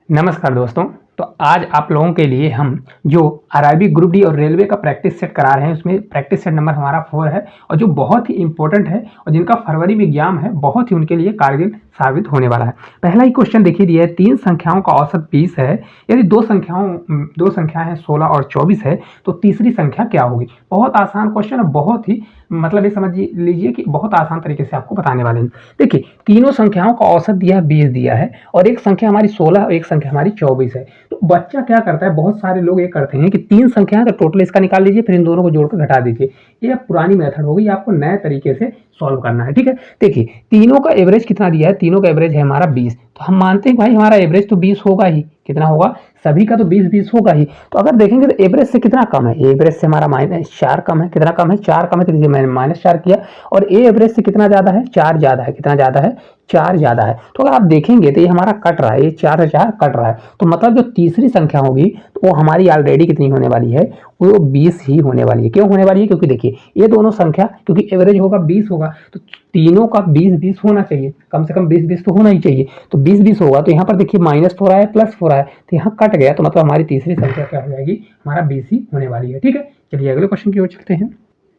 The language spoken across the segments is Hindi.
नमस्कार दोस्तों। तो आज आप लोगों के लिए हम जो आरआरबी ग्रुप डी और रेलवे का प्रैक्टिस सेट करा रहे हैं, उसमें प्रैक्टिस सेट नंबर हमारा 4 है और जो बहुत ही इंपॉर्टेंट है और जिनका फरवरी में एग्जाम है, बहुत ही उनके लिए कारगर साबित होने वाला है। पहला ही क्वेश्चन देखिए दिया है, 3 संख्याओं का औसत 20 है। यदि दो संख्याएं हैं 16 और 24 है, तो तीसरी संख्या क्या होगी? बहुत आसान क्वेश्चन है, बहुत ही मतलब ये समझ लीजिए कि बहुत आसान तरीके से आपको बताने वाले हैं। देखिए, तीनों संख्याओं का औसत दिया है 20 दिया है और एक संख्या हमारी 16 और एक संख्या हमारी 24 है। तो बच्चा क्या करता है, बहुत सारे लोग ये करते हैं कि 3 संख्या है तो टोटल इसका निकाल लीजिए, फिर इन दोनों को जोड़कर घटा दीजिए। ये पुरानी मेथड होगी, आपको नए तरीके से सॉल्व करना है। ठीक है, देखिए तीनों का एवरेज कितना दिया है, तीनों का एवरेज है हमारा 20। तो हम मानते हैं भाई हमारा एवरेज तो 20 होगा ही। कितना होगा? सभी का तो 20-20 होगा ही। तो अगर देखेंगे तो एवरेज से कितना कम है? एवरेज से हमारा -4 कम है। कितना कम है? 4 कम है, तो मैंने -4 किया। और ए एवरेज से कितना ज्यादा है? 4 ज्यादा है। कितना ज्यादा है? 4 ज्यादा है। तो अगर आप देखेंगे तो ये हमारा कट रहा है, ये 4 से 4 कट रहा है। तो मतलब जो तीसरी संख्या होगी तो वो हमारी ऑलरेडी कितनी होने वाली है? वो 20 ही होने वाली है। क्यों होने वाली है? क्योंकि देखिए ये दोनों संख्या, क्योंकि एवरेज होगा 20 होगा, तो तीनों का 20-20 होना चाहिए। कम से कम 20-20 तो होना ही चाहिए। तो 20-20 होगा, तो यहाँ पर देखिए माइनस हो रहा है, प्लस हो रहा है, तो यहाँ कट गया। तो मतलब हमारी तीसरी संख्या क्या हो जाएगी? हमारा 20 ही होने वाली है। ठीक है, चलिए अगले क्वेश्चन की ओर चलते हैं।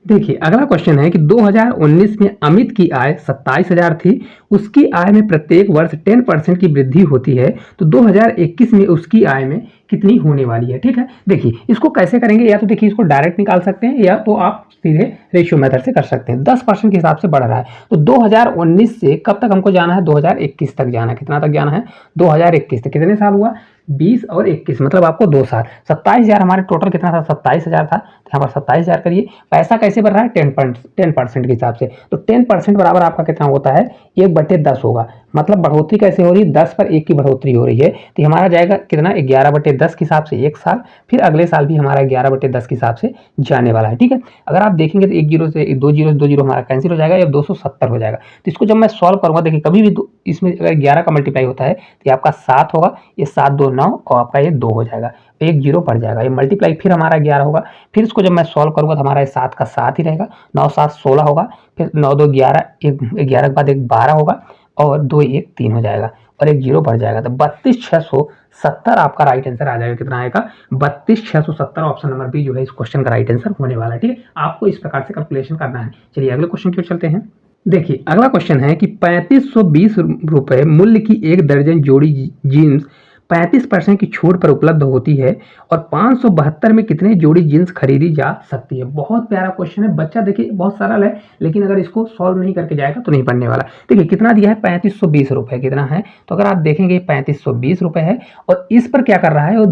देखिए अगला क्वेश्चन है कि 2019 में अमित की आय 27,000 थी। उसकी आय में प्रत्येक वर्ष 10% की वृद्धि होती है, तो 2021 में उसकी आय में कितनी होने वाली है? ठीक है, देखिए इसको कैसे करेंगे, या तो देखिए इसको डायरेक्ट निकाल सकते हैं या तो आप सीधे रेशियो मेथड से कर सकते हैं। 10% के हिसाब से बढ़ रहा है, तो 2019 से कब तक हमको जाना है? 2021 तक जाना है। कितना तक जाना है? 2021 तक। कितने साल हुआ? 20 और 21, मतलब आपको 2 साल। 27,000 हमारे टोटल कितना था? 27,000 था, तो यहाँ पर 27,000 करिए। पैसा कैसे बढ़ रहा है? 10% के हिसाब से। तो 10% बराबर आपका कितना होता है? 1/10 होगा। मतलब बढ़ोतरी कैसे हो रही है? 10 पर 1 की बढ़ोतरी हो रही है। तो हमारा जाएगा कितना? 11/10 के हिसाब से 1 साल। फिर अगले साल भी हमारा 11/10 के हिसाब से जाने वाला है। ठीक है, अगर आप देखेंगे तो 1 जीरो से 2 जीरो हमारा कैंसिल हो जाएगा, या 270 हो जाएगा। तो इसको जब मैं सॉल्व करूंगा, देखिए कभी भी इसमें अगर 11 का मल्टीप्लाई होता है तो ये आपका 7 होगा, ये 7 2 9 और आपका ये 2 हो जाएगा। 1 जीरो बढ़ जाएगा, ये मल्टीप्लाई फिर हमारा 11 होगा। फिर इसको जब मैं सॉल्व करूंगा तो हमारा 7 का 7 ही रहेगा। 9 7 16 होगा, फिर 9 2 11, 11 के बाद एक 12 होगा और 2 1 3 हो जाएगा और एक जीरो बढ़ जाएगा। तो 32,670 आपका राइट आंसर आ जाएगा। कितना आएगा? 32,670। ऑप्शन नंबर बी जो है इस क्वेश्चन का राइट आंसर होने वाला है। ठीक है, आपको इस प्रकार से कैलकुलेशन करना है। चलिए अगले क्वेश्चन की ओर चलते हैं। देखिए अगला क्वेश्चन है कि 3520 रुपए मूल्य की एक दर्जन जोड़ी जीन्स 35% की छूट पर उपलब्ध होती है और 572 में कितने जोड़ी जीन्स खरीदी जा सकती है? बहुत प्यारा क्वेश्चन है बच्चा, देखिए बहुत सरल है, लेकिन अगर इसको सॉल्व नहीं करके जाएगा तो नहीं बनने वाला। देखिए कितना दिया है? 3520 रुपए। कितना है? तो अगर आप देखेंगे 3520 रुपए है और इस पर क्या कर रहा है?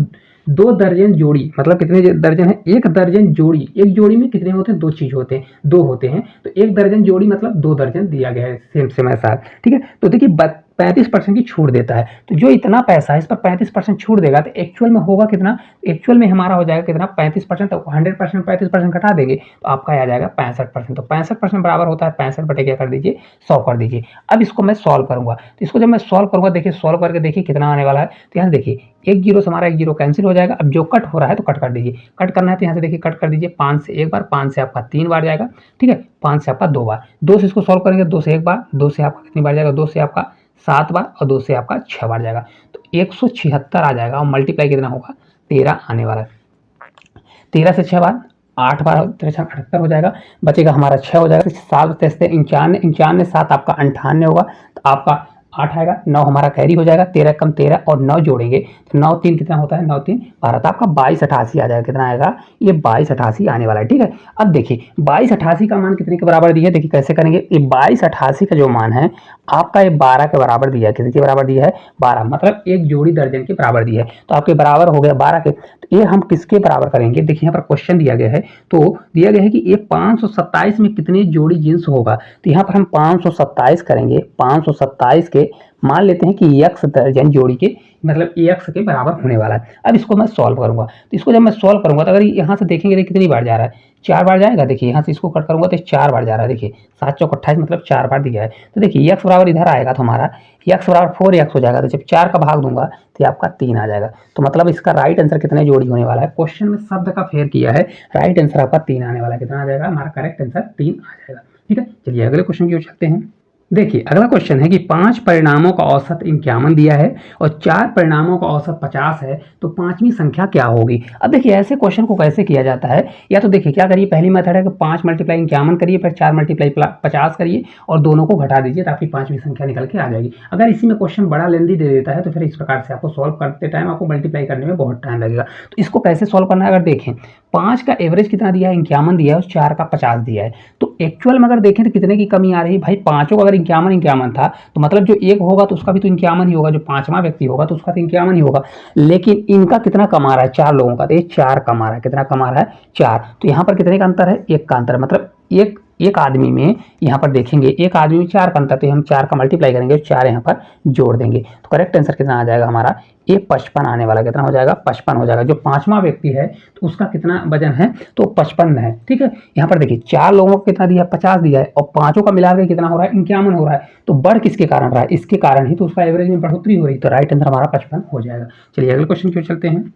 2 दर्जन जोड़ी, मतलब कितने दर्जन है? 1 दर्जन जोड़ी। एक जोड़ी में कितने होते हैं? 2 चीज होते हैं, 2 होते हैं। तो 1 दर्जन जोड़ी मतलब 2 दर्जन दिया गया है, सेम सेम ऐसा। ठीक है, तो देखिए 35% की छूट देता है, तो जो इतना पैसा है इस पर 35% छूट देगा, तो एक्चुअल में होगा कितना? एक्चुअल में हमारा हो जाएगा कितना? 35%। तो 100% 35% घटा देंगे तो आपका आ जाएगा 65%। तो 65% बराबर होता है 65 बटे क्या कर दीजिए? 100 कर दीजिए। अब इसको मैं सॉल्व करूंगा, तो इसको जब मैं सॉल्व करूंगा, देखिए सॉल्व करके देखिए कितना आने वाला है। तो यहाँ से देखिए 1 जीरो से हमारा 1 जीरो कैंसिल हो जाएगा। अब जो कट हो रहा है तो कट कर दीजिए। कट करना है तो यहाँ से देखिए कट कर दीजिए। 5 से एक बार, 5 से आपका 3 बार जाएगा। ठीक है, 5 से आपका 2 बार। 2 से इसको सॉल्व करेंगे, 2 से एक बार, 2 से आपका कितनी बार जाएगा? 2 से आपका 7 बार और 2 से आपका 6 बार जाएगा। तो 176 आ जाएगा और मल्टीप्लाई कितना होगा? 13 आने वाला है। 13 से 6 बार 8 बार, 78 हो जाएगा। बचेगा हमारा 6 हो जाएगा। 7 से 51, 51 7 आपका 98 होगा। तो आपका 8 आएगा। 9 हमारा कैरी हो जाएगा। 13 कम 13 और 9 जोड़ेंगे तो 9 3 कितना होता है? 9 3 12। तो आपका 2288 आ जाएगा। कितना आएगा? ये 2288 आने वाला है। ठीक है, अब देखिए 2288 का मान कितने के बराबर दिया है? देखिए कैसे करेंगे। ये 2288 का जो मान है आपका, ये 12 के बराबर दिया है। कितने के बराबर दिया है? 12, मतलब एक जोड़ी दर्जन के बराबर दिया है। तो आपके बराबर हो गया 12 के। तो ये हम किसके बराबर करेंगे? देखिए यहाँ पर क्वेश्चन दिया गया है, तो दिया गया है कि ये 527 में कितने जोड़ी जींस होगा। तो यहाँ पर हम 527 करेंगे। 527 के मान लेते हैं कि x दर्जन जोड़ी के, मतलब x के बराबर होने वाला है। अब इसको मैं सॉल्व करूंगा, तो इसको जब मैं सॉल्व करूंगा तो अगर यहाँ से देखेंगे तो कितनी बार जा रहा है? 4 बार जाएगा। देखिए यहाँ से इसको कट करूंगा तो 4 बार जा रहा है। देखिए 7 चौक 28, मतलब 4 बार दिया है। तो देखिए x बराबर इधर आएगा तो हमारा x बराबर 4x हो जाएगा। तो जब 4 का भाग दूंगा तो आपका 3 आ जाएगा। तो मतलब इसका राइट आंसर कितने जोड़ी होने वाला है? क्वेश्चन में शब्द का फेर किया है, राइट आंसर आपका 3 आने वाला है। कितना आ जाएगा? हमारा करेक्ट आंसर 3 आ जाएगा। ठीक है, चलिए अगले क्वेश्चन की ओर चलते हैं। देखिए अगला क्वेश्चन है कि 5 परिणामों का औसत 51 दिया है और 4 परिणामों का औसत 50 है, तो पांचवी संख्या क्या होगी। अब देखिए ऐसे क्वेश्चन को कैसे किया जाता है, या तो देखिए क्या करिए, पहली मेथड है कि 5 मल्टीप्लाई 51 करिए, फिर 4 मल्टीप्लाई 50 करिए और दोनों को घटा दीजिए, तो आपकी पांचवी संख्या निकल के आ जाएगी। अगर इसी में क्वेश्चन बड़ा लेंदी दे देता है तो फिर इस प्रकार से आपको सॉल्व करते टाइम आपको मल्टीप्लाई करने में बहुत टाइम लगेगा। तो इसको कैसे सॉल्व करना है, अगर देखें 5 का एवरेज कितना दिया है, 51 दिया है, और 4 का 50 दिया है, तो एक्चुअल में अगर देखें तो कितने की कमी आ रही है भाई, पांचों का अगर 51 था तो मतलब जो एक होगा तो उसका भी तो 51 ही होगा, जो पांचवा व्यक्ति होगा तो उसका तो 51 ही होगा। लेकिन इनका कितना कमा रहा है, 4 लोगों का, तो ये 4 कमा रहा है, कितना कमा रहा है 4। तो यहाँ पर कितने का अंतर है, 1 का अंतर है, मतलब एक आदमी में यहाँ पर देखेंगे एक आदमी में 4 का अंतर, तो हम 4 का मल्टीप्लाई करेंगे, 4 यहाँ पर जोड़ देंगे, तो करेक्ट आंसर कितना आ जाएगा हमारा, ये 55 आने वाला, कितना हो जाएगा 55 हो जाएगा। जो पांचवा व्यक्ति है तो उसका कितना वजन है, तो 55 है। ठीक है, यहाँ पर देखिए 4 लोगों को कितना दिया है, 50 दिया है, और पांचों का मिलाकर कितना हो रहा है, 51 हो रहा है। तो बढ़ किसके कारण रहा है, इसके कारण ही तो उसका एवरेज में बढ़ोतरी हो रही है, तो राइट आंसर हमारा 55 हो जाएगा। चलिए अगले क्वेश्चन की ओर चलते हैं।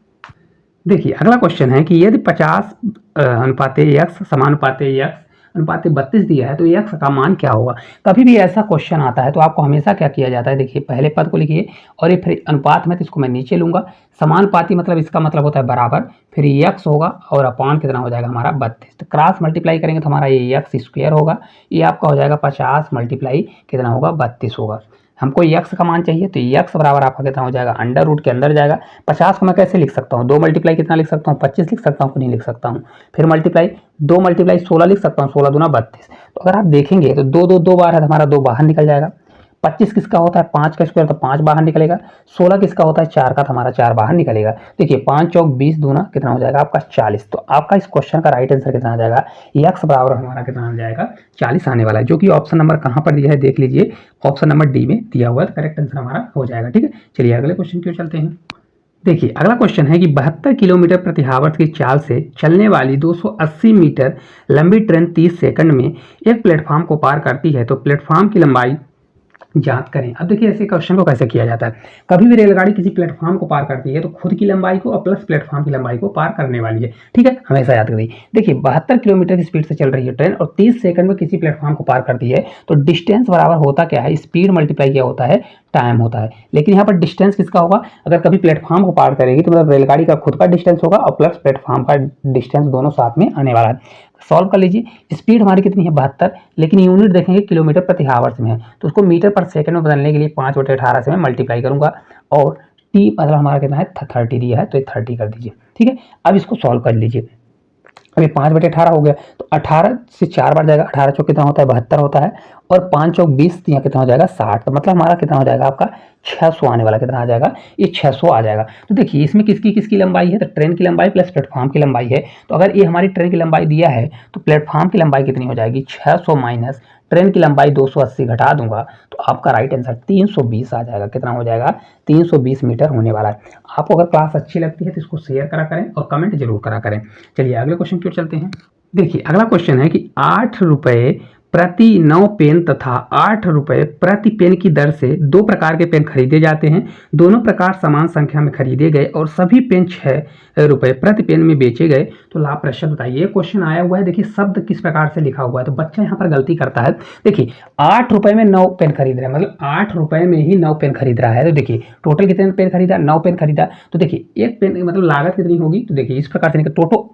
देखिए अगला क्वेश्चन है कि यदि 50 अनुपाते x समानुपाते x अनुपाते 32 दिया है तो x का मान क्या होगा। कभी भी ऐसा क्वेश्चन आता है तो आपको हमेशा क्या किया जाता है, देखिए पहले पद को लिखिए और ये फिर अनुपात में, तो इसको मैं नीचे लूंगा, समानुपाती मतलब इसका मतलब होता है बराबर, फिर x होगा और अपान कितना हो जाएगा हमारा 32, तो क्रॉस मल्टीप्लाई करेंगे तो हमारा ये x स्क्वायर होगा, ये आपका हो जाएगा 50 मल्टीप्लाई कितना होगा 32 होगा। हमको x का मान चाहिए, तो x बराबर आपका कितना हो जाएगा, अंडर रूट के अंदर जाएगा। 50 को मैं कैसे लिख सकता हूँ, 2 मल्टीप्लाई कितना लिख सकता हूँ, 25 लिख सकता हूँ कि नहीं लिख सकता हूँ, फिर मल्टीप्लाई 2 मल्टीप्लाई 16 लिख सकता हूँ, 16 दूना 32। तो अगर आप देखेंगे तो 2 बार है तो हमारा 2 बाहर निकल जाएगा। 25 किसका होता है, 5 का स्क्वायर, तो 5 बाहर निकलेगा। 16 किसका होता है, 4 का, तो हमारा 4 बाहर निकलेगा। देखिए 5 चौक 20 दूना कितना हो जाएगा आपका 40। तो आपका इस क्वेश्चन का राइट आंसर कितना आ जाएगा, x बराबर हमारा कितना आ जाएगा 40 आने वाला है, जो कि ऑप्शन नंबर कहाँ पर दिया है देख लीजिए, ऑप्शन नंबर डी में दिया हुआ है, करेक्ट आंसर हमारा हो जाएगा। ठीक है, चलिए अगले क्वेश्चन की ओर चलते हैं। देखिए अगला क्वेश्चन है कि 72 किलोमीटर प्रति आवर्त की चाल से चलने वाली 280 मीटर लंबी ट्रेन 30 सेकंड में एक प्लेटफॉर्म को पार करती है, तो प्लेटफॉर्म की लंबाई ज्ञात करें। अब देखिए ऐसे क्वेश्चन को कैसे किया जाता है, कभी भी रेलगाड़ी किसी प्लेटफॉर्म को पार करती है तो खुद की लंबाई को और प्लस प्लेटफॉर्म की लंबाई को पार करने वाली है। ठीक है, हमेशा याद करिए। देखिए 72 किलोमीटर की स्पीड से चल रही है ट्रेन और 30 सेकंड में किसी प्लेटफॉर्म को पार करती है, तो डिस्टेंस बराबर होता क्या है, स्पीड मल्टीप्लाई क्या होता है, टाइम होता है। लेकिन यहाँ पर डिस्टेंस किसका होगा, अगर कभी प्लेटफॉर्म को पार करेगी तो मतलब रेलगाड़ी का खुद का डिस्टेंस होगा और प्लस प्लेटफॉर्म का डिस्टेंस, दोनों साथ में आने वाला है। सॉल्व कर लीजिए। स्पीड हमारी कितनी है 72, लेकिन यूनिट देखेंगे किलोमीटर प्रति आवर्स में है, तो उसको मीटर पर सेकंड में बदलने के लिए 5/18 से मैं मल्टीप्लाई करूंगा, और टी मतलब हमारा कितना है 30 दिया है, तो ये 30 कर दीजिए। ठीक है, अब इसको सॉल्व कर लीजिए। अभी 5/18 हो गया, तो 18 से 4 बार जाएगा, 18 चौक कितना होता है 72 होता है, और 5 चौक 20 यहाँ कितना हो जाएगा 60, तो मतलब हमारा कितना हो जाएगा आपका 600 आने वाला, कितना आ जाएगा ये 600 आ जाएगा। तो देखिए इसमें किसकी किसकी लंबाई है, तो ट्रेन की लंबाई प्लस प्लेटफॉर्म की लंबाई है। तो अगर ये हमारी ट्रेन की लंबाई दिया है तो प्लेटफॉर्म की लंबाई कितनी हो जाएगी 600 माइनस ट्रेन की लंबाई 280 घटा दूंगा, तो आपका राइट आंसर 320 आ जाएगा। कितना हो जाएगा 320 मीटर होने वाला है। आपको अगर क्लास अच्छी लगती है तो इसको शेयर करा करें और कमेंट जरूर करा करें। चलिए अगले क्वेश्चन की ओर चलते हैं। देखिए अगला क्वेश्चन है कि 8 रुपये प्रति 9 पेन तथा 8 रुपये प्रति पेन की दर से 2 प्रकार के पेन खरीदे जाते हैं। दोनों प्रकार समान संख्या में खरीदे गए और सभी पेन 6 रुपये प्रति पेन में बेचे गए, तो लाभ प्रतिशत बताइए। क्वेश्चन आया हुआ है, देखिए शब्द किस प्रकार से लिखा हुआ है, तो बच्चा यहाँ पर गलती करता है। देखिए 8 रुपये में 9 पेन खरीद रहा है, मतलब 8 रुपये में ही 9 पेन खरीद रहा है, तो देखिए टोटल कितने पेन खरीदा, 9 पेन खरीदा, तो देखिए एक पेन मतलब लागत कितनी होगी, तो देखिए इस प्रकार से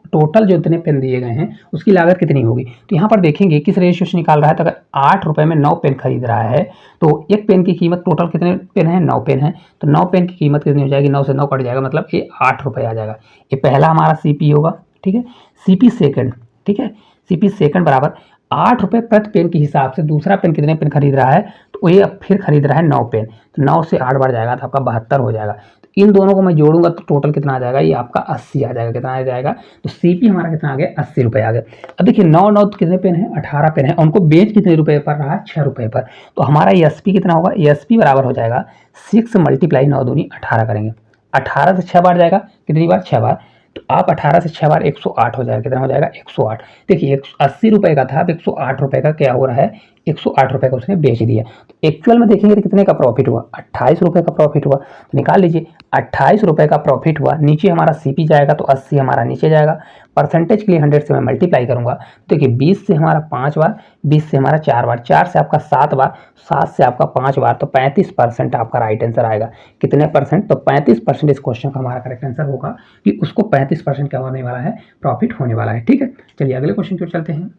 टोटल जो इतने पेन दिए गए हैं उसकी लागत कितनी होगी। तो यहाँ पर देखेंगे किस रेशियो से निकाल रहा है, तो अगर 8 रुपये में 9 पेन खरीद रहा है तो एक पेन की कीमत, टोटल कितने पेन है 9 पेन है, तो 9 पेन की कीमत कितनी हो जाएगी, 9 से 9 कट जाएगा, मतलब ये 8 रुपये आ जाएगा। ये पहला हमारा सीपी होगा। ठीक है, सीपी सेकंड, ठीक है, सीपी सेकंड बराबर 8 रुपये प्रति पेन के हिसाब से दूसरा पेन कितने पेन खरीद रहा है, तो ये अब फिर खरीद रहा है 9 पेन, तो 9 से 8 बार जाएगा तो आपका 72 हो जाएगा। तो इन दोनों को मैं जोड़ूंगा तो टोटल कितना आ जाएगा, ये आपका 80 आ जाएगा। कितना आ जाएगा, तो सीपी हमारा कितना आ गया 80 रुपये आ गया। अब देखिए 9 कितने पेन है 18 पेन है, उनको बेच कितने रुपए पर रहा है 6 रुपये पर, तो हमारा एसपी कितना होगा, एसपी बराबर हो जाएगा 6 मल्टीप्लाई 9 दूनी 18 करेंगे, 18 से 6 बार जाएगा, कितनी बार 6 बार, तो आप 18 से 6 बार 108 हो जाएगा। कितना हो जाएगा 108। देखिए 80 रुपये का था, अब 108 रुपये का क्या हो रहा है 108 रुपये का उसने बेच दिया। तो एक्चुअल में देखेंगे तो कितने का प्रॉफिट हुआ, 28 रुपये का प्रॉफिट हुआ। तो निकाल लीजिए 28 रुपये का प्रॉफिट हुआ। नीचे हमारा सीपी जाएगा तो 80 हमारा नीचे जाएगा। परसेंटेज के लिए 100 से मैं मल्टीप्लाई करूंगा। देखिए 20 से हमारा 5 बार, 20 से हमारा 4 बार, 4 से आपका 7 बार, 7 से आपका 5 बार, तो 35% आपका राइट आंसर आएगा। कितने परसेंट, तो 35% इस क्वेश्चन का हमारा करेक्ट आंसर होगा कि उसको 35% क्या होने वाला है, प्रॉफिट होने वाला है। ठीक है, चलिए अगले क्वेश्चन की ओर चलते हैं।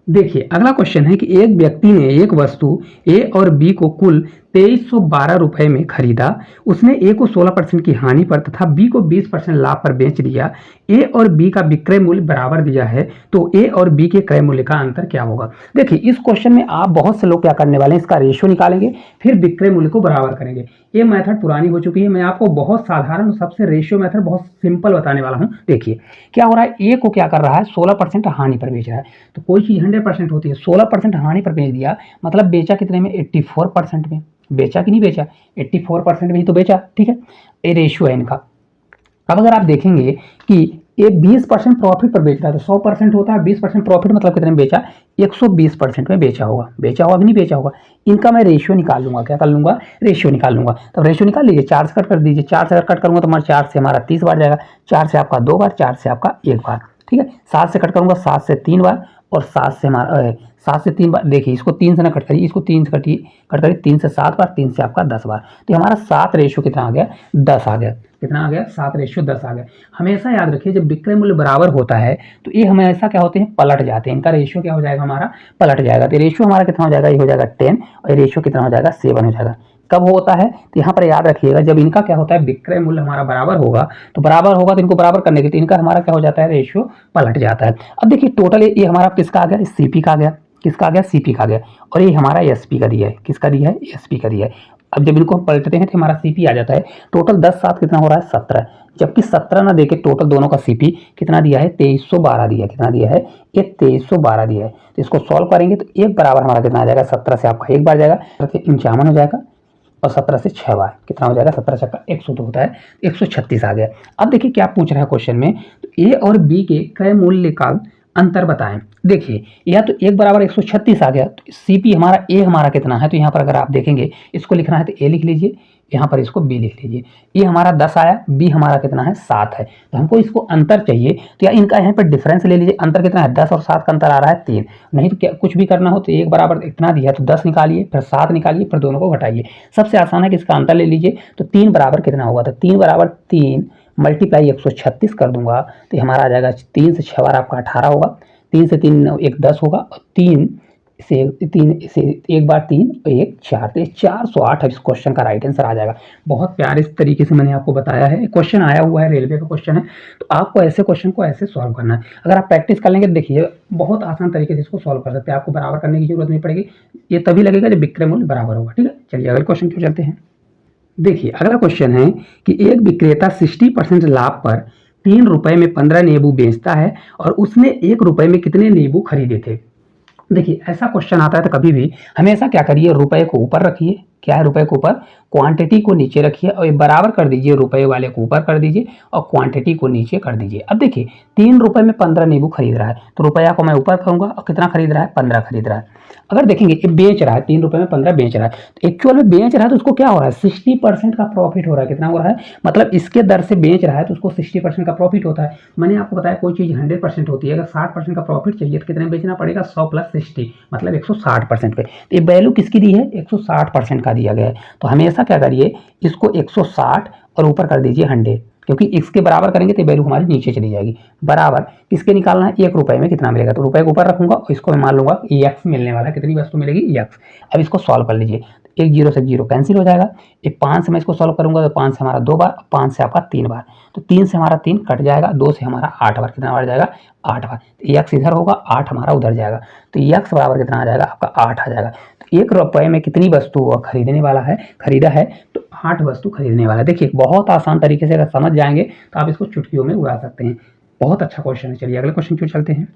देखिए अगला क्वेश्चन है कि एक व्यक्ति ने एक वस्तु ए और बी को कुल 2312 रुपए में खरीदा। उसने ए को 16% की हानि पर तथा बी को 20% लाभ पर बेच दिया। ए और बी का विक्रय मूल्य बराबर दिया है, तो ए और बी के क्रय मूल्य का अंतर क्या होगा। देखिए इस क्वेश्चन में आप बहुत से लोग क्या करने वाले हैं, इसका रेशियो निकालेंगे फिर विक्रय मूल्य को बराबर करेंगे। ये मेथड पुरानी हो चुकी है, मैं आपको बहुत साधारण सबसे रेशियो मेथड बहुत सिंपल बताने वाला हूं। देखिए क्या हो रहा है, ए को क्या कर रहा है, 16% हानि पर बेच रहा है। तो कोई चीज 100% होती है, 16% हानि पर बेच दिया मतलब बेचा कितने में, 84% में। बेचा कि नहीं बेचा, 84% में ही तो बेचा। ठीक है, ये रेशियो है इनका। अब अगर आप देखेंगे कि ये 20% प्रॉफिट पर बेच रहा है तो 100% होता है, 20% प्रॉफिट मतलब कितने में बेचा, 120% में बेचा होगा। बेचा होगा कि नहीं बेचा होगा, इनका मैं रेशियो निकाल लूंगा। क्या कर लूंगा, रेशियो निकाल लूंगा। तब रेशियो निकाल लीजिए, 4 से कट कर दीजिए। 4 से कट करूंगा तो हमारा 4 से हमारा 30 बार जाएगा, 4 से आपका 2 बार, 4 से आपका 1 बार। ठीक है, 7 से कट करूंगा, 7 से 3 बार, और 7 से हमारा 7 से 3 बार। देखिए इसको 3 से ना कट करिए, इसको 3 से कटिए, कट करिए 3 से 7 बार, 3 से आपका 10 बार। तो हमारा 7 रेशियो कितना आ गया, 10 आ गया। कितना आ गया, 7 रेशियो 10 आ गया। हमेशा याद रखिए जब विक्रय मूल्य बराबर होता है तो ये हमेशा क्या होते हैं, पलट जाते हैं। इनका रेशियो क्या हो जाएगा, हमारा पलट जाएगा। तो रेशियो हमारा कितना हो जाएगा, ये हो जाएगा 10, और रेशियो कितना हो जाएगा, 7 हो जाएगा। कब होता है, तो यहाँ पर याद रखिएगा जब इनका क्या होता है, विक्रय मूल्य हमारा बराबर होगा, तो बराबर होगा तो इनको बराबर करने के लिए इनका हमारा क्या हो जाता है, रेशियो पलट जाता है। अब देखिए टोटल ये हमारा किसका आ गया, सीपी का आ गया, किसका आ गया, सीपी का आ गया, और ये हमारा एसपी का दिया है। किसका दिया है, एसपी का दिया है। अब जब इनको हम पलटते हैं तो हमारा सीपी आ जाता है। टोटल 10 7 कितना हो रहा है, 17, जबकि 17 ना देके टोटल दोनों का सीपी कितना दिया है, 2312 दिया है। कितना दिया है, ये 2312 दिया है। तो इसको सॉल्व करेंगे तो एक बराबर हमारा कितना आ जाएगा, 17 से आपका एक बार जाएगा, 51 हो जाएगा, और 17 से 6 बार कितना हो जाएगा, 17 छक्का 102 होता है, 136 आ गया। अब देखिए क्या पूछ रहा है क्वेश्चन में, तो ए और बी के क्रय मूल्य का अंतर बताएं। देखिए या तो एक बराबर 136 आ गया, तो सीपी हमारा ए हमारा कितना है, तो यहाँ पर अगर आप देखेंगे इसको लिखना है तो ए लिख लीजिए, यहाँ पर इसको बी लिख लीजिए। ए हमारा 10 आया, बी हमारा कितना है, 7 है। तो हमको इसको अंतर चाहिए, तो या इनका यहाँ पर डिफरेंस ले लीजिए। अंतर कितना है, 10 और 7 का अंतर आ रहा है 3। नहीं तो क्या कुछ भी करना हो तो एक बराबर इतना दिया है तो 10 निकालिए, फिर 7 निकालिए, फिर दोनों को घटाइए। सबसे आसान है कि इसका अंतर ले लीजिए। तो 3 बराबर कितना होगा, तो 3 बराबर 3 मल्टीप्लाई 136 कर दूंगा तो हमारा आ जाएगा 3 से 6 बार आपका 18 होगा, 3 से 3 एक 10 होगा, और 3 से एक बार 3 और एक 4, तो 408 इस क्वेश्चन का राइट आंसर आ जाएगा। बहुत प्यारे इस तरीके से मैंने आपको बताया है। क्वेश्चन आया हुआ है, रेलवे का क्वेश्चन है, तो आपको ऐसे क्वेश्चन को ऐसे सॉल्व करना है। अगर आप प्रैक्टिस कर लेंगे देखिए बहुत आसान तरीके से इसको सॉल्व कर सकते हैं। आपको बराबर करने की जरूरत नहीं पड़ेगी, ये तभी लगेगा जब विक्रय मूल्य बराबर होगा। ठीक है, चलिए अगले क्वेश्चन को चलते हैं। देखिए अगला क्वेश्चन है कि एक विक्रेता 60% लाभ पर 3 रुपए में 15 नींबू बेचता है और उसने 1 रुपए में कितने नींबू खरीदे थे। देखिए ऐसा क्वेश्चन आता है तो कभी भी हमेशा क्या करिए, रुपए को ऊपर रखिए। क्या है, रुपए के ऊपर, क्वांटिटी को नीचे रखिए और ये बराबर कर दीजिए, रुपए वाले को ऊपर कर दीजिए और क्वांटिटी को नीचे कर दीजिए। अब देखिए 3 रुपए में 15 नींबू खरीद रहा है, तो रुपया को मैं ऊपर करूंगा और कितना खरीद रहा है, 15 खरीद रहा है। अगर देखेंगे ये बेच रहा है, 3 रुपए में 15 बेच रहा है, तो एक्चुअल में बेच रहा है तो उसको क्या हो रहा है, 60% का प्रॉफिट हो रहा है। कितना हो रहा है, मतलब इसके दर से बेच रहा है तो उसको 60% का प्रॉफिट होता है। मैंने आपको बताया कोई चीज 100% होती है, अगर 60% का प्रॉफिट चाहिए तो कितने बेचना पड़ेगा, 100 + 60 मतलब 160% पे। तो ये वैल्यू किसकी दी है, 160% का दिया गया है। तो हमेशा क्या करिए, इसको 160 और ऊपर कर दीजिए 100, क्योंकि इसके बराबर करेंगे तो वैल्यू हमारी नीचे चली जाएगी। बराबर किसके निकालना है, 1 रुपए में कितना मिलेगा, तो रुपए को ऊपर रखूंगा और इसको मैं मान लूंगा एक्स मिलने वाला है। कितनी वस्तु मिलेगी, एक्स। अब इसको सॉल्व कर लीजिए, एक 0 से 0 कैंसिल हो जाएगा। एक 5 से मैं इसको सॉल्व करूंगा तो 5 से हमारा 2 बार, 5 से आपका 3 बार, तो 3 से हमारा 3 कट जाएगा, 2 से हमारा 8 बार, कितना बार जाएगा, 8 बार। तो एक्स इधर होगा, 8 हमारा उधर जाएगा, तो एक्स बराबर कितना आ जाएगा, आपका 8 आ जाएगा। तो 1 रुपए में कितनी वस्तु खरीदने वाला है, खरीदा है, तो 8 वस्तु खरीदने वाला है। देखिए बहुत आसान तरीके से अगर समझ जाएंगे तो आप इसको चुटकियों में उड़ा सकते हैं। बहुत अच्छा क्वेश्चन है। चलिए अगले क्वेश्चन की ओर चलते हैं।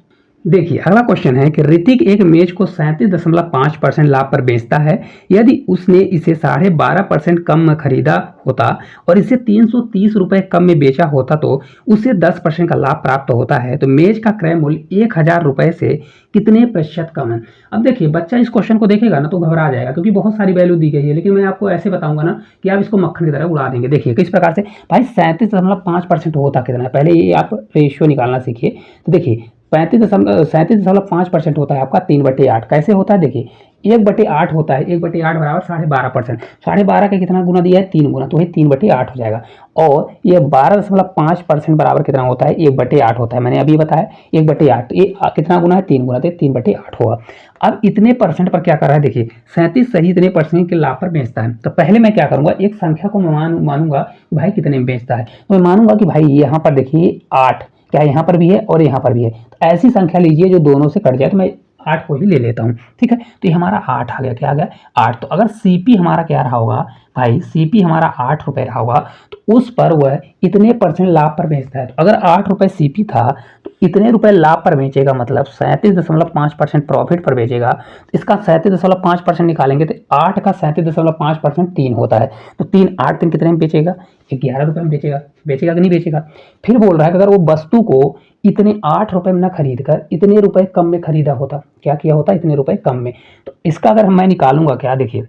देखिए अगला क्वेश्चन है कि ऋतिक एक मेज को 37.5% लाभ पर बेचता है। यदि उसने इसे 12.5% कम में खरीदा होता और इसे 330 रुपए कम में बेचा होता तो उसे 10% का लाभ प्राप्त होता है। तो मेज का क्रय मूल्य 1000 रुपए से कितने प्रतिशत कम है। अब देखिए बच्चा इस क्वेश्चन को देखेगा ना तो घबरा जाएगा, क्योंकि बहुत सारी वैल्यू दी गई है, लेकिन मैं आपको ऐसे बताऊंगा ना कि आप इसको मक्खन की तरह उड़ा देंगे। देखिए किस प्रकार से भाई 37.5% होता कितना है, पहले ये आप रेशियो निकालना सीखिए। तो देखिए 37.5% होता है आपका 3/8। कैसे होता है देखिए 1/8 होता है, 1/8 बराबर 12.5%। 12.5 का कितना गुना दिया है 3 गुना, तो ये 3/8 हो जाएगा। और ये 12.5% बराबर कितना होता है 1/8 होता है। मैंने अभी बताया 1/8, ये कितना गुना है 3 गुना, तो 3/8 होगा। अब इतने परसेंट पर क्या कर रहा है देखिए 37 सही इतने परसेंट के लाभ पर बेचता है। तो पहले मैं क्या करूंगा, एक संख्या को मैं मानूंगा कि भाई कितने में बेचता है। तो मैं मानूंगा कि भाई यहाँ पर देखिए 8, क्या यहाँ पर भी है और यहाँ पर भी है। तो ऐसी संख्या लीजिए जो दोनों से कट जाए, तो मैं 8 को ही ले लेता हूँ। ठीक है, तो ये हमारा 8 आ गया, क्या आ गया 8। तो अगर सीपी हमारा क्या रहा होगा भाई, सीपी हमारा 8 रुपए रहा होगा, तो उस पर वह इतने परसेंट लाभ पर बेचता है। तो अगर 8 रुपए सीपी था तो इतने रुपए लाभ पर बेचेगा, मतलब 37.5% प्रॉफिट पर बेचेगा। तो इसका 37.5% निकालेंगे तो 8 का 37.5% 3 होता है। तो 3 8 3 कितने में बेचेगा 11 रुपए में बेचेगा। बेचेगा कि नहीं बेचेगा। फिर बोल रहा है कि अगर वो वस्तु को इतने 8 रुपए में ना खरीद कर इतने रुपए कम में खरीदा होता, क्या किया होता इतने रुपए कम में। तो इसका अगर मैं निकालूंगा क्या, देखिए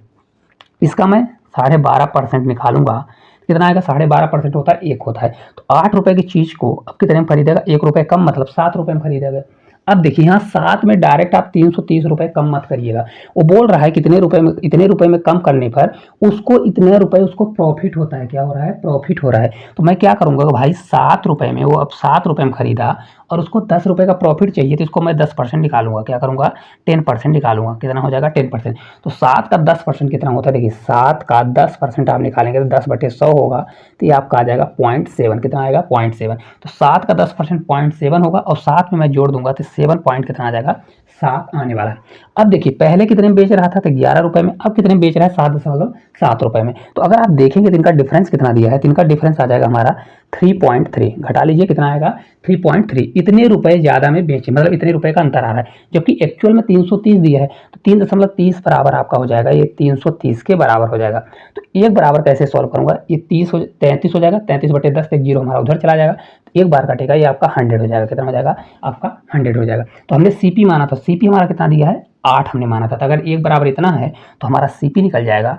इसका मैं 12.5% निकालूंगा, कितना आएगा 12.5% होता है 1 होता है। तो 8 रुपए की चीज को अब कितने में खरीदेगा 1 रुपए कम, मतलब 7 रुपए में खरीदेगा। अब देखिए यहाँ 7 में डायरेक्ट आप 330 रुपए कम मत करिएगा। वो बोल रहा है कितने रुपए में, इतने रुपए में कम करने पर उसको इतने रुपए उसको प्रॉफिट होता है। क्या हो रहा है प्रॉफिट हो रहा है। तो मैं क्या करूंगा भाई 7 रुपए में, वो अब 7 रुपए में खरीदा और उसको 10 रुपए का प्रॉफिट चाहिए, तो इसको मैं 10% निकालूंगा। क्या करूंगा 10% निकालूंगा। कितना हो जाएगा 10%। तो 7 का 10% कितना होता है, देखिए 7 का 10% आप निकालेंगे तो 10/100 होगा। तो ये आपका आ जाएगा 0.7। कितना आएगा 0.7। तो 7 का 10% 0.7 होगा और 7 में मैं जोड़ दूंगा तो 7 पॉइंट कितना आ जाएगा 7 आने वाला है। अब देखिए पहले कितने में बेच रहा था तो 11 रुपए में, अब कितने में बेच रहा है 7.7 रुपए में। तो अगर आप देखेंगे तो इनका डिफरेंस कितना दिया है, तो इनका डिफरेंस आ जाएगा हमारा 3.3। घटा लीजिए कितना आएगा 3.3। इतने रुपए ज्यादा में बेचे, मतलब इतने रुपए का अंतर आ रहा है, जबकि एक्चुअल में 330 दिया है। तो 3.30 बराबर आपका हो जाएगा, ये 330 के बराबर हो जाएगा। तो एक बराबर कैसे सॉल्व करूंगा, ये 33 हो जाएगा, 33/10 एक जीरो हमारा उधर चला जाएगा। एक बार कटेगा, ये आपका 100 हो जाएगा। कितना हो जाएगा आपका 100 हो जाएगा। तो हमने सीपी माना था, सीपी हमारा कितना दिया है 8 हमने माना था। तो अगर एक बराबर इतना है तो हमारा सीपी निकल जाएगा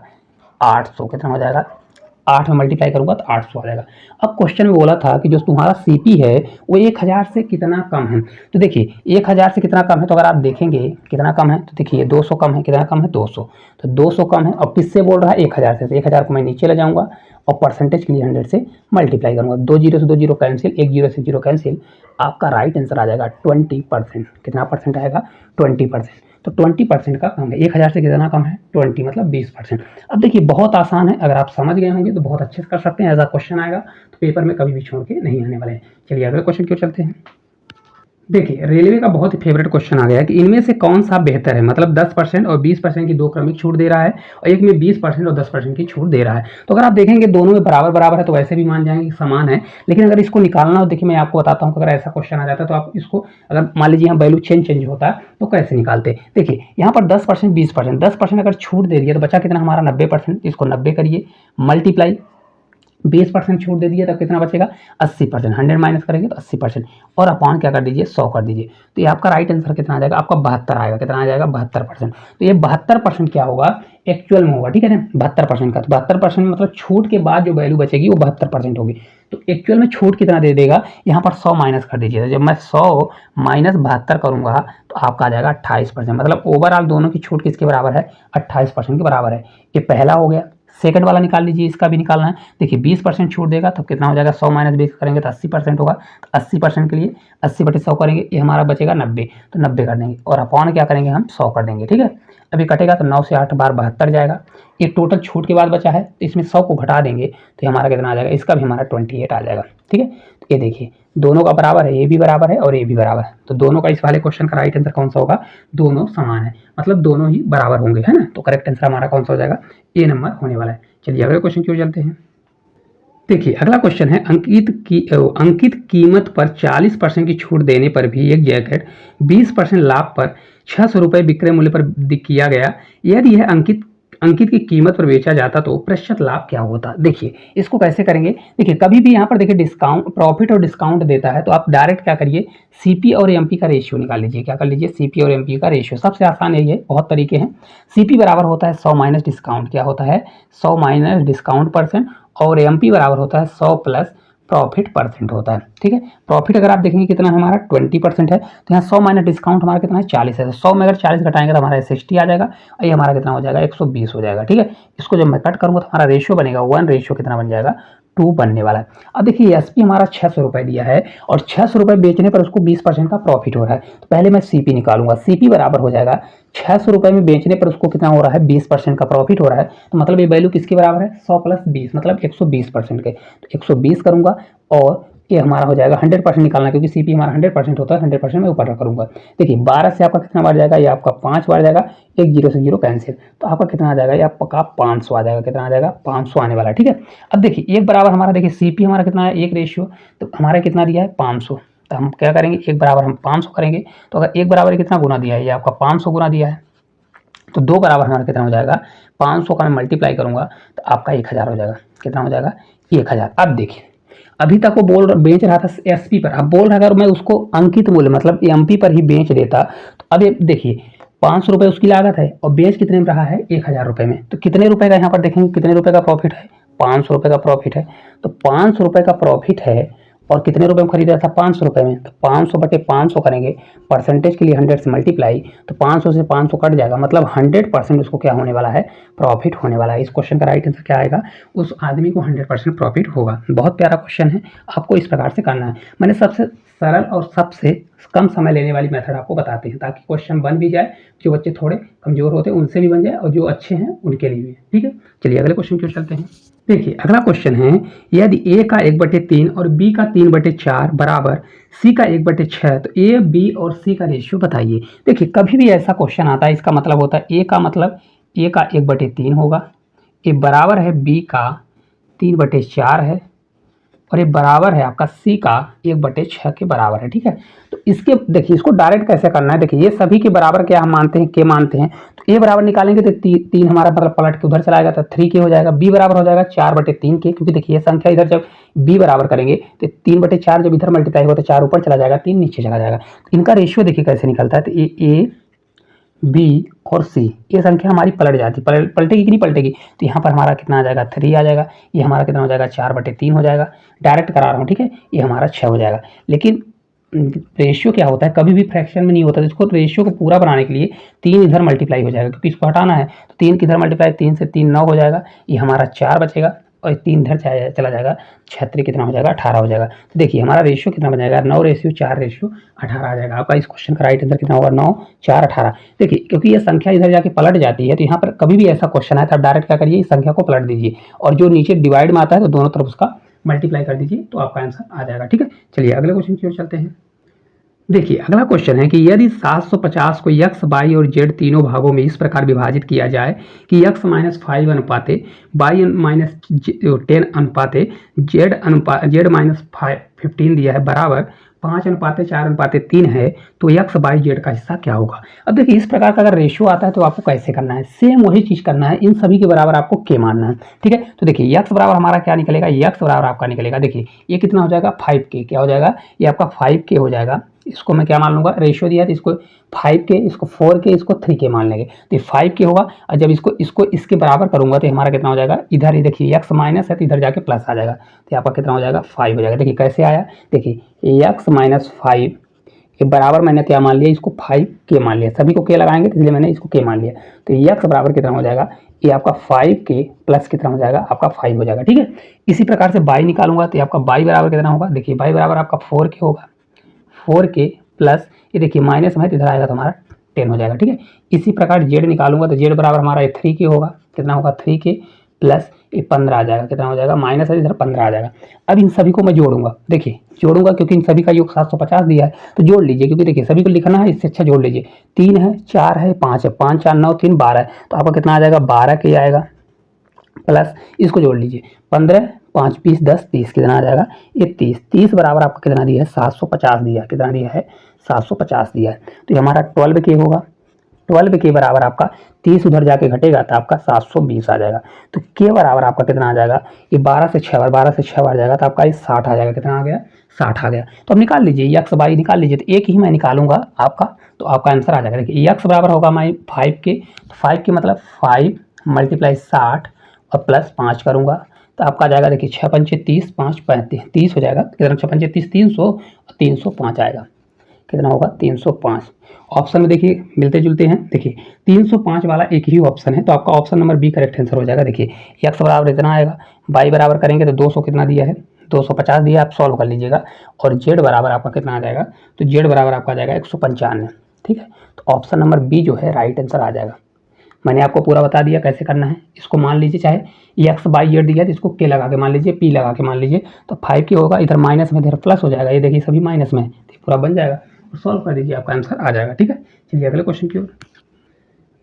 800। कितना हो जाएगा 8 में मल्टीप्लाई करूंगा तो 800 आ जाएगा। अब क्वेश्चन में बोला था कि जो तुम्हारा सीपी है वो 1000 से कितना कम है। तो देखिए 1000 से कितना कम है, तो अगर आप देखेंगे कितना कम है तो देखिए 200 कम है। कितना कम है 200। तो 200 कम है और किससे बोल रहा है 1000 से। तो 1000 को मैं नीचे ले जाऊंगा और परसेंटेज के लिए 100 से मल्टीप्लाई करूंगा। 2 जीरो से 2 जीरो कैंसिल, 1 जीरो से 0 कैंसिल। आपका राइट आंसर आ जाएगा 20%। कितना परसेंट आएगा 20%। तो 20% का कम है। 1000 से कितना कम है 20, मतलब 20%। अब देखिए बहुत आसान है, अगर आप समझ गए होंगे तो बहुत अच्छे से कर सकते हैं। ऐसा क्वेश्चन आएगा तो पेपर में कभी भी छोड़ के नहीं आने वाले हैं। चलिए अगले क्वेश्चन क्यों चलते हैं। देखिए रेलवे का बहुत ही फेवरेट क्वेश्चन आ गया है कि इनमें से कौन सा बेहतर है, मतलब 10% और 20% की दो क्रमिक छूट दे रहा है और एक में 20% और 10% की छूट दे रहा है। तो अगर आप देखेंगे दोनों में बराबर बराबर है तो वैसे भी मान जाएंगे कि समान है। लेकिन अगर इसको निकालना हो, देखिए मैं आपको बताता हूँ कि अगर ऐसा क्वेश्चन आ जाता है तो आप इसको, अगर मान लीजिए यहाँ वैल्यू चेंज होता है तो कैसे निकालते। देखिए यहाँ पर 10% 20%, 10% अगर छूट दे दिया तो बचा कितना हमारा 90%। इसको 90 करिए मल्टीप्लाई 20% छूट दे दिए तब कितना बचेगा 80%। 100 माइनस करेंगे तो 80% और अपॉन क्या कर दीजिए 100 कर दीजिए। तो ये आपका राइट आंसर कितना आ जाएगा आपका 72 आएगा। कितना आ जाएगा 72%। तो ये 72% क्या होगा एक्चुअल में होगा, ठीक है ना 72% का। तो 72% मतलब छूट के बाद जो वैल्यू बचेगी वो 72% होगी। तो एक्चुअल में छूट कितना दे देगा, यहाँ पर 100 माइनस कर दीजिए। जब मैं 100 माइनस 72 करूंगा तो आपका आ जाएगा 28%। मतलब ओवरऑल दोनों की छूट किसके बराबर है 28% के बराबर है। ये पहला हो गया। सेकंड वाला निकाल लीजिए, इसका भी निकालना है। देखिए 20% छूट देगा तब कितना हो जाएगा 100 माइनस 20 करेंगे तो 80% होगा। तो 80% के लिए 80/100 करेंगे, ये हमारा बचेगा 90। तो 90 कर देंगे और अपॉन क्या करेंगे हम 100 कर देंगे, ठीक है। अभी कटेगा तो 9 से 8 बार 72 जाएगा। ये टोटल छूट के बाद बचा है तो इसमें 100 को घटा देंगे तो हमारा कितना आ जाएगा, इसका भी हमारा 28 आ जाएगा, ठीक है। तो ये देखिए दोनों का बराबर है, ये भी बराबर है और ये भी बराबर है। तो दोनों का इस वाले क्वेश्चन का राइट आंसर कौन सा होगा, दोनों समान है, मतलब दोनों ही बराबर होंगे, है ना। तो करेक्ट आंसर हमारा कौन सा हो जाएगा ए नंबर होने वाला है। चलिए अगले क्वेश्चन की ओर चलते हैं। देखिए अगला क्वेश्चन है, अंकित कीमत पर 40% की छूट देने पर भी एक जैकेट 20% लाभ पर 600 रुपये विक्रय मूल्य पर किया गया। यदि यह अंकित अंकित की कीमत पर बेचा जाता तो प्रतिशत लाभ क्या होता। देखिए इसको कैसे करेंगे, देखिए कभी भी यहाँ पर देखिए डिस्काउंट, प्रॉफिट और डिस्काउंट देता है तो आप डायरेक्ट क्या करिए, सीपी और एमपी का रेशियो निकाल लीजिए। क्या कर लीजिए, सीपी और एमपी का रेशियो। सबसे आसान यही है, बहुत तरीके हैं। सीपी बराबर होता है 100 माइनस डिस्काउंट, क्या होता है 100 माइनस डिस्काउंट परसेंट, और एमपी बराबर होता है 100 प्लस प्रॉफिट परसेंट होता है। ठीक है, प्रॉफिट अगर आप देखेंगे कितना है हमारा 20% है, तो यहाँ 100 माइनस डिस्काउंट हमारा कितना है 40 है। तो 100 में अगर 40 घटाएंगे तो हमारा 60 आ जाएगा, और ये हमारा कितना हो जाएगा 120 हो जाएगा। ठीक है, इसको जब मैं कट करूँगा तो हमारा रेशियो बनेगा 1 रेशियो कितना बन जाएगा 2 बनने वाला है। अब देखिए एसपी हमारा 600 रुपये दिया है और 600 रुपये बेचने पर उसको 20% का प्रॉफिट हो रहा है। तो पहले मैं सीपी निकालूंगा, सीपी बराबर हो जाएगा 600 रुपये में बेचने पर उसको कितना हो रहा है 20% का प्रॉफिट हो रहा है। तो मतलब ये वैल्यू किसके बराबर है 100 प्लस 20 मतलब 120% के। तो 120 करूंगा और ये हमारा हो जाएगा 100% निकालना, क्योंकि सीपी हमारा 100% होता है, 100% मैं ऊपर करूंगा। देखिए 12 से आपका कितना बढ़ जाएगा, ये आपका 5 बढ़ जाएगा, एक जीरो से जीरो कैंसिल, तो आपका कितना आ जाएगा, ये आपका 500 आ जाएगा। कितना आ जाएगा 500 आने वाला है। ठीक है, अब देखिए एक बराबर हमारा, देखिए सीपी हमारा कितना है एक रेशियो, तो हमारा कितना दिया है 500, तो हम क्या करेंगे एक बराबर हम 500 करेंगे। तो अगर एक बराबर कितना गुना दिया है, ये आपका 500 गुना दिया है, तो दो बराबर हमारा कितना हो जाएगा 500 का मैं मल्टीप्लाई करूंगा तो आपका 1000 हो जाएगा। कितना हो जाएगा 1000। अब देखिए अभी तक वो बेच रहा था एसपी पर, अब बोल रहा है अगर मैं उसको अंकित मूल्य मतलब एमपी पर ही बेच देता, तो अब ये देखिए 500 रुपये उसकी लागत है और बेच कितने में रहा है 1000 रुपये में, तो कितने रुपए का यहाँ पर देखेंगे कितने रुपए का प्रॉफिट है 500 रुपये का प्रॉफिट है। तो 500 रुपये का प्रॉफिट है और कितने रुपए में खरीदा था 500 रुपये में, तो 500 बटे 500 करेंगे, परसेंटेज के लिए 100 से मल्टीप्लाई, तो 500 से 500 कट जाएगा, मतलब 100% उसको क्या होने वाला है प्रॉफिट होने वाला है। इस क्वेश्चन का राइट आंसर क्या आएगा, उस आदमी को 100% प्रॉफिट होगा। बहुत प्यारा क्वेश्चन है, आपको इस प्रकार से करना है। मैंने सबसे सरल और सबसे कम समय लेने वाली मेथड आपको बताते हैं ताकि क्वेश्चन बन भी जाए, जो बच्चे थोड़े कमजोर होते हैं उनसे भी बन जाए और जो अच्छे हैं उनके लिए भी। ठीक है, चलिए अगले क्वेश्चन की ओर चलते हैं। देखिए अगला क्वेश्चन है, यदि ए का 1/3 और बी का 3/4 बराबर सी का 1/6, तो ए बी और सी का रेशियो बताइए। देखिए कभी भी ऐसा क्वेश्चन आता है, इसका मतलब होता है ए का मतलब ए का 1/3 होगा, ए बराबर है बी का 3/4 है, और ये बराबर है आपका सी का 1/6 के बराबर है। ठीक है, तो इसके देखिए इसको डायरेक्ट कैसे करना है, देखिए ये सभी के बराबर क्या हम मानते हैं के मानते हैं, तो ए बराबर निकालेंगे तो 3 हमारा मतलब पलट के उधर चला जाएगा तो 3 के हो जाएगा, बी बराबर हो जाएगा 4/3 के, क्योंकि देखिए ये संख्या इधर जब बी बराबर करेंगे तो 3/4 जब इधर मल्टीप्लाई होगा तो 4 ऊपर चला जाएगा 3 नीचे चला जाएगा। तो इनका रेशियो देखिए कैसे निकलता है, तो ए बी और सी, ये संख्या हमारी पलट जाती है, पलटेगी कि नहीं पलटेगी, तो यहाँ पर हमारा कितना आ जाएगा 3 आ जाएगा, ये हमारा कितना हो जाएगा 4/3 हो जाएगा, डायरेक्ट करा रहा हूँ। ठीक है, ये हमारा 6 हो जाएगा। लेकिन रेशियो क्या होता है, कभी भी फ्रैक्शन में नहीं होता, तो इसको रेशियो को पूरा बनाने के लिए 3 इधर मल्टीप्लाई हो जाएगा, क्योंकि इसको हटाना है, तो 3 किधर मल्टीप्लाई, 3 से 3 9 हो जाएगा, ये हमारा 4 बचेगा, और 3 इधर चला जाएगा, 36 कितना हो जाएगा 18 हो जाएगा। तो देखिए हमारा रेशियो कितना बन जाएगा 9:4:18 आ जाएगा। आपका इस क्वेश्चन का राइट आंसर कितना होगा 9 4 18। देखिए क्योंकि ये संख्या इधर जाके पलट जाती है, तो यहाँ पर कभी भी ऐसा क्वेश्चन आए तो आप डायरेक्ट क्या करिए, इस संख्या को पलट दीजिए और जो नीचे डिवाइड में आता है तो दोनों तरफ उसका मल्टीप्लाई कर दीजिए, तो आपका आंसर आ जाएगा। ठीक है, चलिए अगले क्वेश्चन की ओर चलते हैं। देखिए अगला क्वेश्चन है कि यदि 750 को x, y और z तीनों भागों में इस प्रकार विभाजित किया जाए कि x - 5 अनुपाते y - 10 अनुपाते z - 15 दिया है बराबर 5:4:3 है, तो x y z का हिस्सा क्या होगा। अब देखिए इस प्रकार का अगर रेशियो आता है तो आपको कैसे करना है, सेम वही चीज करना है, इन सभी के बराबर आपको के मानना है। ठीक है, तो देखिए x बराबर हमारा क्या निकलेगा, x बराबर आपका निकलेगा, देखिए ये कितना हो जाएगा 5k, क्या हो जाएगा ये आपका 5k हो जाएगा। इसको मैं क्या मान लूंगा, रेशियो दिया है तो इसको 5k, इसको 4k, इसको 3k मान लेंगे, तो ये 5k होगा। और जब इसको इसके बराबर करूंगा तो हमारा कितना हो जाएगा, इधर ही देखिए x माइनस है तो इधर जाके प्लस आ जाएगा, तो आपका कितना हो जाएगा 5 हो जाएगा। देखिए कैसे आया, देखिए x - 5 ये बराबर मैंने क्या मान लिया, इसको 5k मान लिया, सभी को k लगाएंगे तो इसलिए मैंने इसको k मान लिया, तो x बराबर कितना हो जाएगा, ये आपका 5k प्लस कितना हो जाएगा आपका 5 हो जाएगा। ठीक है, इसी प्रकार से y निकालूंगा तो आपका y बराबर कितना होगा, देखिए y बराबर आपका 4k होगा, 4k प्लस ये देखिए माइनस में तो इधर आएगा तो हमारा 10 हो जाएगा। ठीक है, इसी प्रकार z निकालूंगा तो z बराबर हमारा 3k होगा, कितना होगा 3k प्लस ये 15 आ जाएगा, कितना हो जाएगा माइनस है इधर 15 आ जाएगा। अब इन सभी को मैं जोड़ूंगा, देखिए जोड़ूंगा क्योंकि इन सभी का योग 750 दिया है, तो जोड़ लीजिए, क्योंकि देखिए सभी को लिखना है, इससे अच्छा जोड़ लीजिए, 3 है 4 है 5 है, 5 4 9 3 12 है, तो आपका कितना आ जाएगा 12k आएगा, प्लस इसको जोड़ लीजिए 15 5 20 10 30 कितना आ जाएगा ये 30 बराबर आपका कितना दिया है 750 दिया है। कितना दिया है 750 दिया है। तो ये हमारा 12K होगा। 12K बराबर आपका 30 उधर जाके घटेगा तो आपका 720 आ जाएगा। तो K बराबर आपका कितना आ जाएगा, ये 12 से 6 बार जाएगा तो आपका ये 60 आ जाएगा। कितना आ गया 60 आ गया। तो अब निकाल लीजिए एक्स वाई निकाल लीजिए। तो एक ही मैं निकालूंगा आपका, तो आपका आंसर आ जाएगा। देखिए एक्स बराबर होगा हमारी 5K, तो 5K मतलब 5 मल्टीप्लाई 60 और प्लस 5 करूँगा तो आपका आ जाएगा। देखिए 6 पंचे 30, 5 35 30 हो जाएगा। कितना 6 पंचे 30 300 और 305 आएगा। कितना होगा 305। ऑप्शन में देखिए मिलते जुलते हैं। देखिए 305 वाला एक ही ऑप्शन है, तो आपका option number B correct answer हो जाएगा। देखिए एक्स बराबर इतना आएगा, वाई बराबर करेंगे तो 200 कितना दिया है 250 दिया, आप सॉल्व कर लीजिएगा। और जेड बराबर आपका कितना आ जाएगा, तो जेड बराबर आपका आ जाएगा 195। ठीक है, तो ऑप्शन नंबर बी जो है राइट आंसर आ जाएगा। मैंने आपको पूरा बता दिया कैसे करना है। इसको मान लीजिए चाहे एक्स बाई जेड दिया है तो इसको के लगा के मान लीजिए, पी लगा के मान लीजिए, तो 5K होगा, इधर माइनस में इधर प्लस हो जाएगा। ये देखिए सभी माइनस में, तो पूरा बन जाएगा। सॉल्व कर दीजिए आपका आंसर आ जाएगा। ठीक है, चलिए अगले क्वेश्चन की ओर।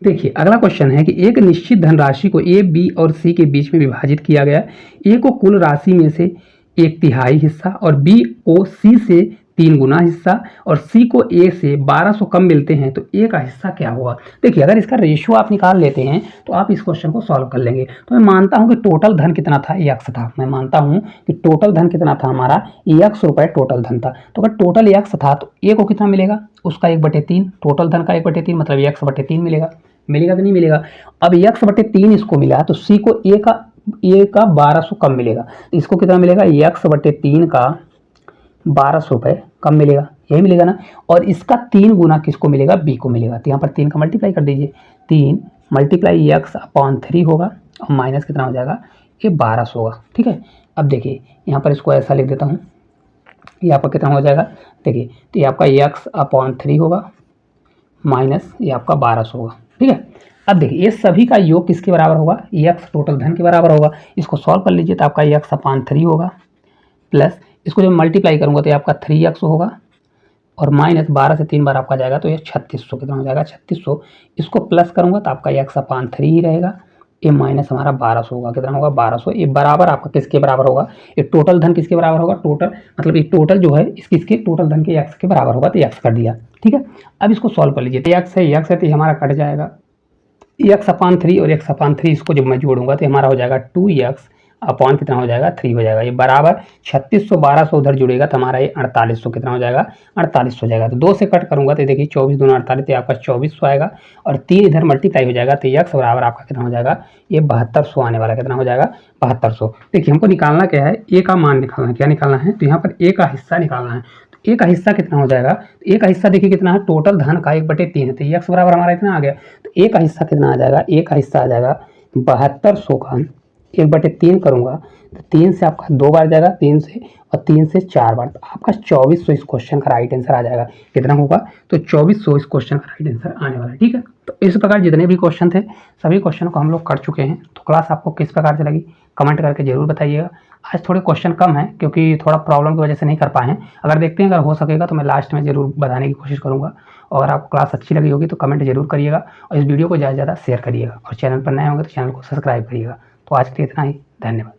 देखिए अगला क्वेश्चन है कि एक निश्चित धनराशि को ए बी और सी के बीच में विभाजित किया गया। ए को कुल राशि में से 1/3 हिस्सा और बी को सी से 3 गुना हिस्सा और सी को ए से 1200 कम मिलते हैं, तो ए का हिस्सा क्या होगा। देखिए अगर इसका रेशियो आप निकाल लेते हैं तो आप इस क्वेश्चन को सॉल्व कर लेंगे। तो मैं मानता हूं कि टोटल धन कितना था, एक्स था। मैं मानता हूं कि टोटल धन कितना था हमारा, एक्स रुपए टोटल धन था। तो अगर टोटल एक्स था तो ए को कितना मिलेगा, उसका 1/3, टोटल धन का 1/3 मतलब x/3 मिलेगा। मिलेगा कि नहीं मिलेगा। अब x/3 इसको मिला तो सी को ए का 1200 कम मिलेगा। तो इसको कितना मिलेगा, x/3 का 1200 रुपये कम मिलेगा, यही मिलेगा ना। और इसका 3 गुना किसको मिलेगा, बी को मिलेगा। तो यहाँ पर 3 का मल्टीप्लाई कर दीजिए, 3 मल्टीप्लाई x/3 होगा और माइनस कितना हो जाएगा, ये 1200 होगा। ठीक है, अब देखिए यहाँ पर इसको ऐसा लिख देता हूँ, ये आपका कितना हो जाएगा। देखिए तो ये आपका x/3 होगा माइनस ये आपका 1200 होगा। ठीक है, अब देखिए ये सभी का योग किसके बराबर होगा, एक्स टोटल धन के बराबर होगा। इसको सॉल्व कर लीजिए तो आपका x/3 होगा प्लस इसको जब मल्टीप्लाई करूंगा तो ये आपका 3x होगा और माइनस 12 से 3 बार आपका जाएगा तो ये 3600 कितना हो जाएगा 3600। इसको प्लस करूंगा तो आपका x/3 ही रहेगा, ये माइनस हमारा 1200 होगा। कितना होगा 1200। ये बराबर आपका किसके बराबर होगा, ये टोटल धन किसके बराबर होगा, टोटल मतलब ये टोटल जो है किसके टोटल धन के x के बराबर होगा, तो x कर दिया। ठीक है, अब इसको सॉल्व कर लीजिए। तो x है तो हमारा कट जाएगा x/3 और x/3 इसको जब मैं जोड़ूंगा तो हमारा हो जाएगा 2x अपॉन कितना हो जाएगा 3 हो जाएगा। ये बराबर 3600 1200 उधर जुड़ेगा तो हमारा ये 4800 कितना हो जाएगा 4800 हो जाएगा। तो 2 से कट करूंगा तो देखिए 24 दूना 48 तो आपका 2400 आएगा और 3 इधर मल्टीप्लाई हो जाएगा तो x बराबर आपका कितना हो जाएगा, ये 7200 आने वाला। कितना हो जाएगा 7200। देखिए हमको निकालना क्या है, ए का मान निकालना है। क्या निकालना है, तो यहाँ पर ए का हिस्सा निकालना है। तो ए का हिस्सा कितना हो जाएगा, तो ए का हिस्सा देखिए कितना है, टोटल धन का 1/3 है तो x बराबर हमारा इतना आ गया। तो ए का हिस्सा कितना आ जाएगा, ए का हिस्सा आ जाएगा 7200 का 1/3 करूंगा तो 3 से आपका 2 बार जाएगा, 3 से और 3 से 4 बार, तो आपका 2400 इस क्वेश्चन का राइट आंसर आ जाएगा। कितना होगा, तो 2400 इस क्वेश्चन का राइट आंसर आने वाला है। ठीक है, तो इस प्रकार जितने भी क्वेश्चन थे सभी क्वेश्चन को हम लोग कर चुके हैं। तो क्लास आपको किस प्रकार से लगी कमेंट करके जरूर बताइएगा। आज थोड़े क्वेश्चन कम है क्योंकि थोड़ा प्रॉब्लम की वजह से नहीं कर पाए हैं। अगर देखते हैं अगर हो सकेगा तो मैं लास्ट में जरूर बताने की कोशिश करूँगा। और आपको क्लास अच्छी लगी होगी तो कमेंट जरूर करिएगा और इस वीडियो को ज़्यादा से ज़्यादा शेयर करिएगा और चैनल पर नए होंगे तो चैनल को सब्सक्राइब करिएगा। तो आज के लिए इतना ही, धन्यवाद।